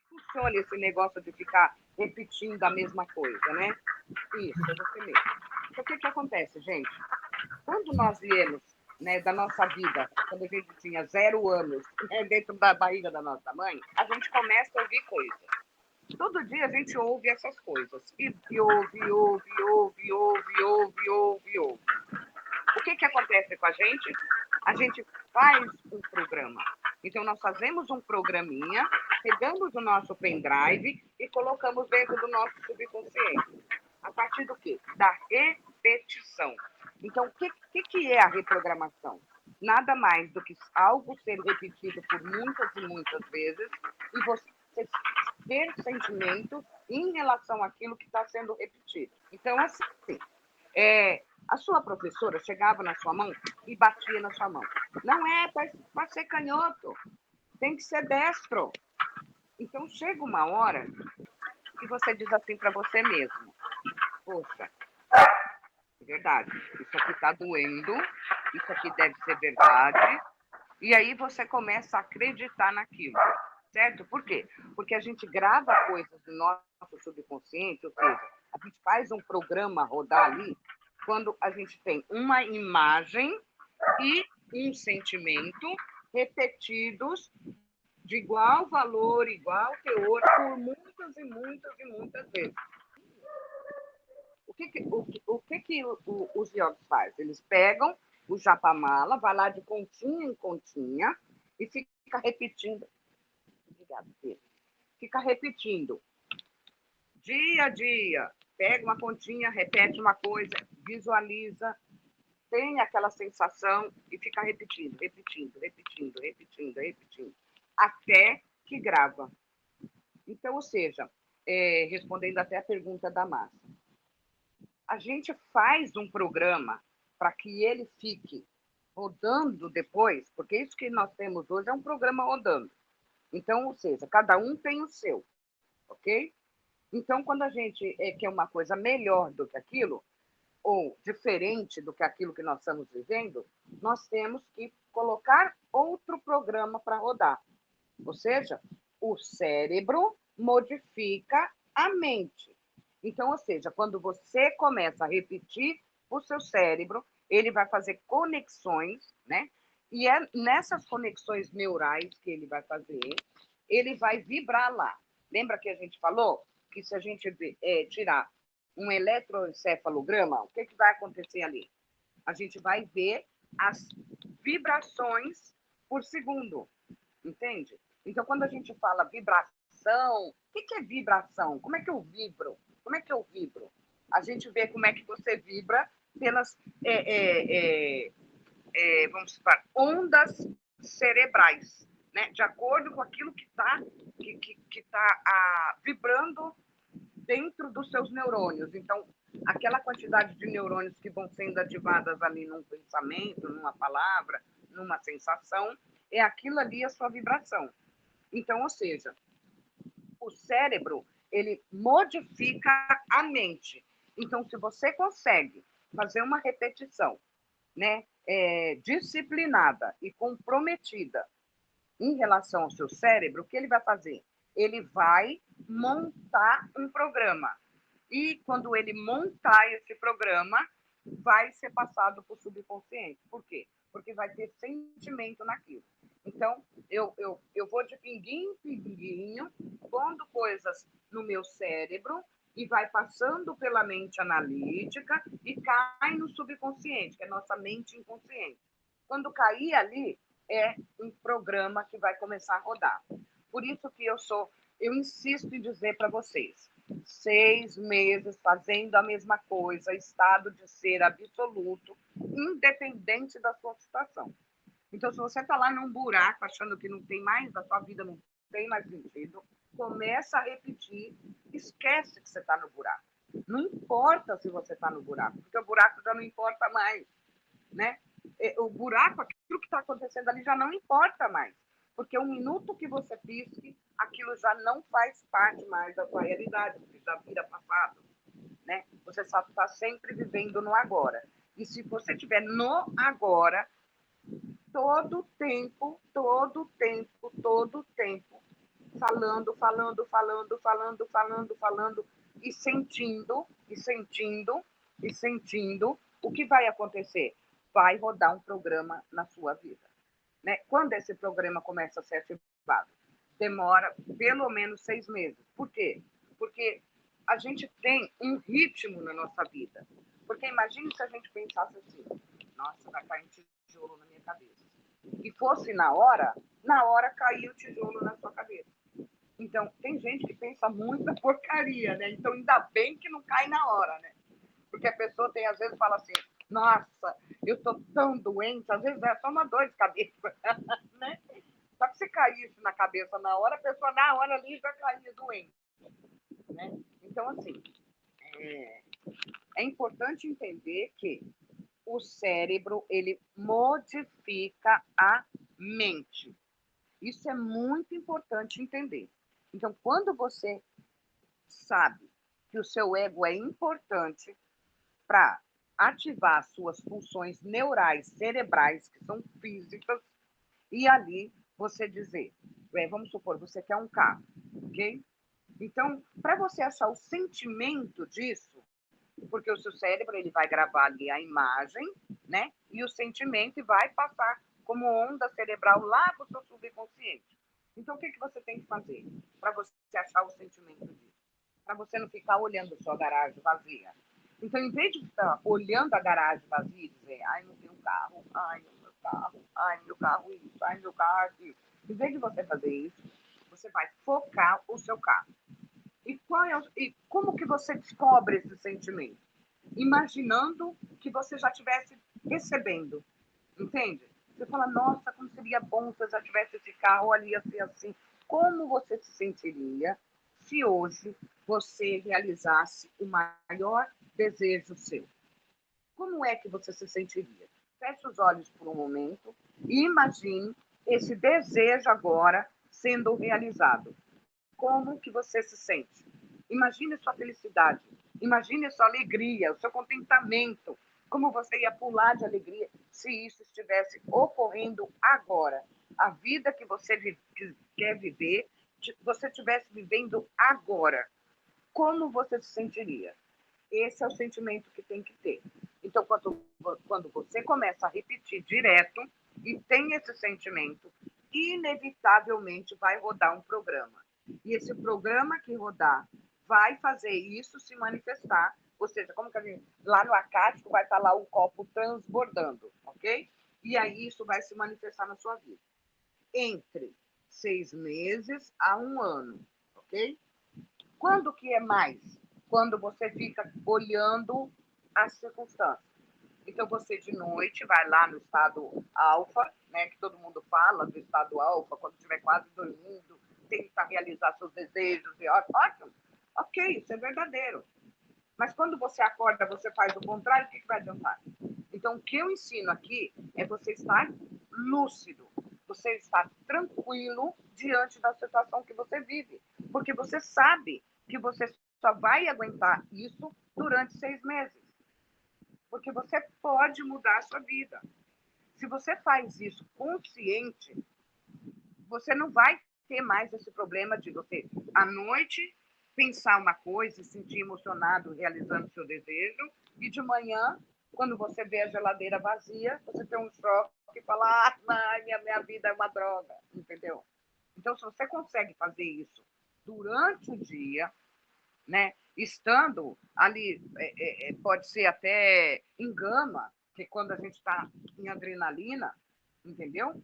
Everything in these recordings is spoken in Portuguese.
funciona esse negócio de ficar repetindo a mesma coisa, né? Isso, é você mesmo. Então, o que, que acontece, gente? Quando nós viemos, né, da nossa vida, quando a gente tinha 0 anos, né, dentro da barriga da nossa mãe, a gente começa a ouvir coisas. Todo dia a gente ouve essas coisas. E ouve. O que, que acontece com a gente? A gente faz um programa. Então, nós fazemos um programinha, pegamos o nosso pendrive e colocamos dentro do nosso subconsciente. A partir do quê? Da repetição. Então, o que é a reprogramação? Nada mais do que algo ser repetido por muitas e muitas vezes e você ter sentimento em relação àquilo que está sendo repetido. Então, assim, a sua professora chegava na sua mão e batia na sua mão. Não é para ser canhoto, tem que ser destro. Então, chega uma hora que você diz assim para você mesmo: poxa, é verdade, isso aqui está doendo, isso aqui deve ser verdade. E aí você começa a acreditar naquilo, certo? Por quê? Porque a gente grava coisas no nosso subconsciente, ou seja, a gente faz um programa rodar ali quando a gente tem uma imagem e um sentimento repetidos de igual valor, igual teor, por muitas e muitas e muitas vezes. O que os iogues fazem? Eles pegam o japamala, vai lá de continha em continha e fica repetindo. Obrigado, Pedro. Fica repetindo. Dia a dia. Pega uma continha, repete uma coisa, visualiza, tem aquela sensação e fica repetindo, até que grava. Então, ou seja, respondendo até a pergunta da Márcia, a gente faz um programa para que ele fique rodando depois, porque isso que nós temos hoje é um programa rodando. Então, ou seja, cada um tem o seu, ok? Então, quando a gente quer uma coisa melhor do que aquilo, ou diferente do que aquilo que nós estamos vivendo, nós temos que colocar outro programa para rodar. Ou seja, o cérebro modifica a mente. Então, ou seja, quando você começa a repetir o seu cérebro, ele vai fazer conexões, né? E é nessas conexões neurais que ele vai fazer, ele vai vibrar lá. Lembra que a gente falou que se a gente tirar um eletroencefalograma, o que vai acontecer ali? A gente vai ver as vibrações por segundo, entende? Então, quando a gente fala vibração, o que é vibração? Como é que eu vibro? Como é que eu vibro? A gente vê como é que você vibra pelas, vamos falar, ondas cerebrais, né? De acordo com aquilo que está vibrando dentro dos seus neurônios. Então, aquela quantidade de neurônios que vão sendo ativadas ali num pensamento, numa palavra, numa sensação, é aquilo ali a sua vibração. Então, ou seja, o cérebro, ele modifica a mente. Então, se você consegue fazer uma repetição, né, disciplinada e comprometida em relação ao seu cérebro, o que ele vai fazer? Ele vai montar um programa. E quando ele montar esse programa, vai ser passado para o subconsciente. Por quê? Porque vai ter sentimento naquilo. Então, eu vou de pinguinho em pinguinho, pondo coisas no meu cérebro e vai passando pela mente analítica e cai no subconsciente, que é a nossa mente inconsciente. Quando cair ali, é um programa que vai começar a rodar. Por isso que eu insisto em dizer para vocês, 6 meses fazendo a mesma coisa, estado de ser absoluto, independente da sua situação. Então, se você está lá num buraco, achando que não tem mais, a sua vida não tem mais sentido, começa a repetir, esquece que você está no buraco. Não importa se você está no buraco, porque o buraco já não importa mais, né? O buraco, aquilo que está acontecendo ali já não importa mais, porque um minuto que você pisque, aquilo já não faz parte mais da sua realidade, porque já vira passado, né? Você só está sempre vivendo no agora. E se você estiver no agora, todo tempo, falando, falando, falando, falando, falando, falando, e sentindo, e sentindo, e sentindo, o que vai acontecer? Vai rodar um programa na sua vida. Né? Quando esse programa começa a ser ativado? Demora pelo menos 6 meses. Por quê? Porque a gente tem um ritmo na nossa vida. Porque imagine se a gente pensasse assim, nossa, vai cair um tijolo na minha cabeça. E fosse na hora caía o tijolo na sua cabeça. Então, tem gente que pensa muita porcaria, né? Então, ainda bem que não cai na hora, né? Porque a pessoa tem, às vezes, fala assim, nossa, eu tô tão doente, às vezes é só uma dor de cabeça, né? Só que se caísse na cabeça na hora, a pessoa na hora ali já caía doente, né? Então, assim, é importante entender que o cérebro, ele modifica a mente. Isso é muito importante entender. Então, quando você sabe que o seu ego é importante para ativar suas funções neurais cerebrais, que são físicas, e ali você dizer, vamos supor, você quer um carro, ok? Então, para você achar o sentimento disso, porque o seu cérebro ele vai gravar ali a imagem, né? E o sentimento vai passar como onda cerebral lá para o seu subconsciente. Então, o que, que você tem que fazer para você achar o sentimento disso? Para você não ficar olhando sua garagem vazia. Então, em vez de ficar olhando a garagem vazia e dizer, ai, não tem um carro, ai, meu carro, ai, meu carro isso, ai, meu carro aquilo. Em vez de você fazer isso, você vai focar o seu carro. E como que você descobre esse sentimento? Imaginando que você já estivesse recebendo, entende? Você fala, nossa, como seria bom se eu já tivesse esse carro ali, assim, assim. Como você se sentiria se hoje você realizasse o maior desejo seu? Como é que você se sentiria? Feche os olhos por um momento e imagine esse desejo agora sendo realizado. Como que você se sente? Imagine sua felicidade, imagine sua alegria, o seu contentamento, como você ia pular de alegria se isso estivesse ocorrendo agora. A vida que você quer viver, você estivesse vivendo agora. Como você se sentiria? Esse é o sentimento que tem que ter. Então, quando você começa a repetir direto e tem esse sentimento, inevitavelmente vai rodar um programa. E esse programa que rodar vai fazer isso se manifestar. Ou seja, como que a gente, lá no acático vai estar lá o copo transbordando, ok? E aí isso vai se manifestar na sua vida. Entre 6 meses a 1 ano, ok? Quando que é mais? Quando você fica olhando as circunstâncias. Então, você de noite vai lá no estado alfa, né, que todo mundo fala do estado alfa, quando estiver quase dormindo, tenta realizar seus desejos, e ótimo, ok, isso é verdadeiro. Mas quando você acorda, você faz o contrário, o que vai adiantar? Então, o que eu ensino aqui é você estar lúcido, você estar tranquilo diante da situação que você vive, porque você sabe que você só vai aguentar isso durante 6 meses, porque você pode mudar a sua vida. Se você faz isso consciente, você não vai ter mais esse problema de você, à noite, pensar uma coisa e se sentir emocionado realizando seu desejo, e de manhã, quando você vê a geladeira vazia, você tem um choque e fala, ah, minha vida é uma droga, entendeu? Então, se você consegue fazer isso durante o dia, né, estando ali, pode ser até em gama, que quando a gente está em adrenalina, entendeu?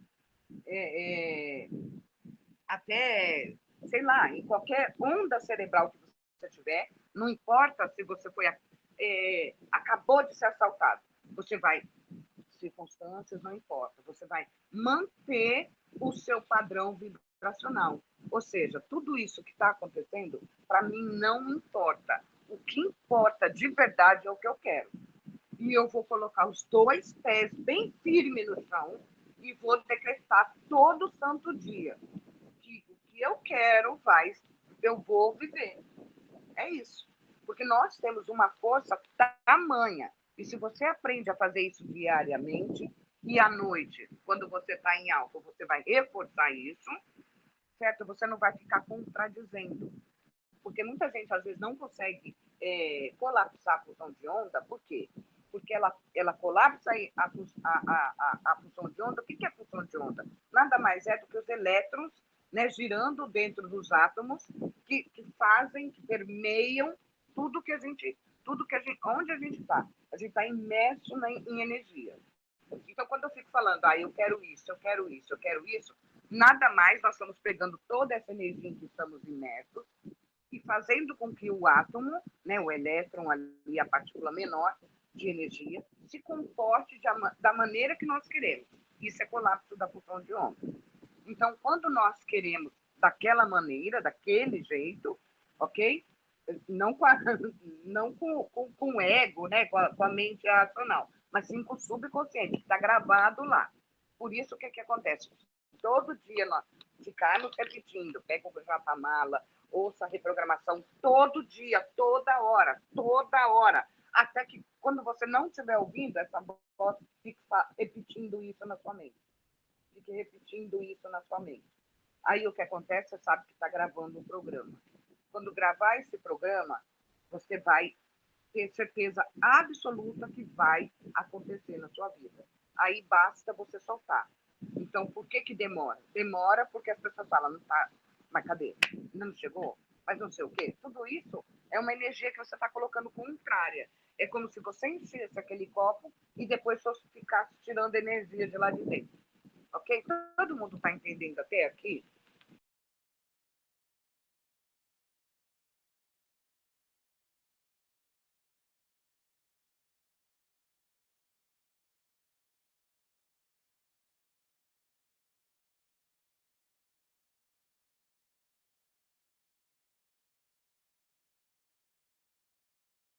É, é, até, sei lá, em qualquer onda cerebral que você tiver, não importa se você foi acabou de ser assaltado, você vai, circunstâncias, não importa, você vai manter o seu padrão vibracional. Ou seja, tudo isso que está acontecendo, para mim, não importa. O que importa de verdade é o que eu quero. E eu vou colocar os 2 pés bem firmes no chão e vou decretar todo santo dia que o que eu quero eu vou viver. É isso. Porque nós temos uma força tamanha. E se você aprende a fazer isso diariamente, e à noite, quando você está em alta, você vai reforçar isso, certo? Você não vai ficar contradizendo. Porque muita gente, às vezes, não consegue colapsar a função de onda. Por quê? Porque ela colapsa a função de onda. O que é a função de onda? Nada mais é do que os elétrons, né, girando dentro dos átomos que fazem, que permeiam onde a gente está. A gente está imerso em energia. Então, quando eu fico falando, eu quero isso, eu quero isso, eu quero isso, nada mais, nós estamos pegando toda essa energia em que estamos imersos e fazendo com que o átomo, né, o elétron ali, a partícula menor de energia, se comporte da maneira que nós queremos. Isso é colapso da fusão de onda. Então, quando nós queremos daquela maneira, daquele jeito, ok? Não com, não com o ego, né? Com a mente racional, mas sim com o subconsciente, que está gravado lá. Por isso, o que acontece? Todo dia nós ficarmos repetindo, pega o japamala, ouça a reprogramação, todo dia, toda hora, até que quando você não estiver ouvindo, essa voz fica repetindo isso na sua mente. Fique repetindo isso na sua mente. Aí o que acontece, você sabe que está gravando um programa. Quando gravar esse programa, você vai ter certeza absoluta que vai acontecer na sua vida. Aí basta você soltar. Então, por que demora? Demora porque as pessoas falam, não tá, mas cadê? Não chegou? Mas não sei o quê. Tudo isso é uma energia que você está colocando contrária. É como se você enchesse aquele copo e depois só ficasse tirando energia de lá de dentro. Ok? Todo mundo está entendendo até aqui?